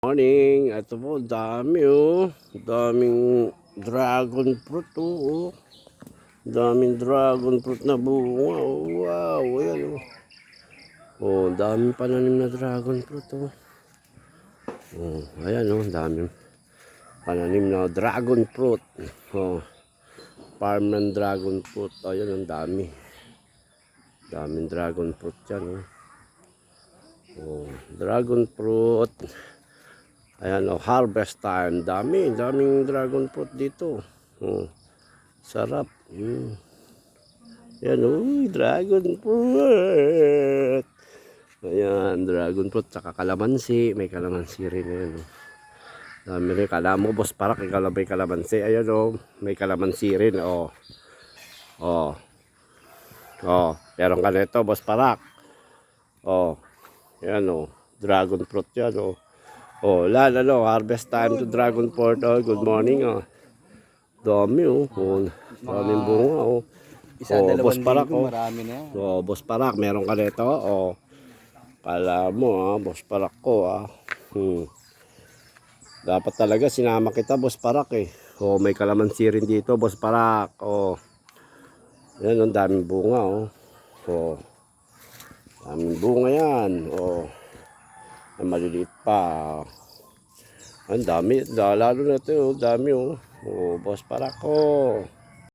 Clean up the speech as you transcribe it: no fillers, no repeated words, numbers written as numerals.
Morning, ito po, dami oh. Daming dragon fruit oh. Daming dragon fruit na bunga oh. Wow, ayan oh. Oh, daming pananim na dragon fruit oh. Oh, ayan oh, daming pananim na dragon fruit. Oh, farm ng dragon fruit. Ayan, ang dami. Daming dragon fruit yan oh. Oh, dragon fruit. Ayan o, harvest time. Daming dragon fruit dito. Oh, sarap. Ayan o, dragon fruit. Ayan, dragon fruit. Tsaka kalamansi. May kalamansi rin. Ayan o. Dami rin. Kala mo, boss parak. Ikaw may kalamansi. Ayan o, may kalamansi rin. O. O. O. Meron ka nito, boss parak. O. Ayan o. Dragon fruit yan o. Oh, harvest time to dragon fruit. Oh, good morning. Oh. Dami oh. Oh, daming bunga oh. Isa, Boss dalawang Parak linggo, oh. marami na yan. Oh, boss Parak, meron ka nito. Oh. Kala mo boss Parak ko Dapat talaga sinama kita, boss Parak eh. Oh, may kalamansi rin dito, boss Parak. Oh. Yan, ang daming bunga oh. Oh. Daming bunga yan. Oh. Ang maliliit pa. Ang dami, lalo na ito, dami oh. Oh, boss Parak ko.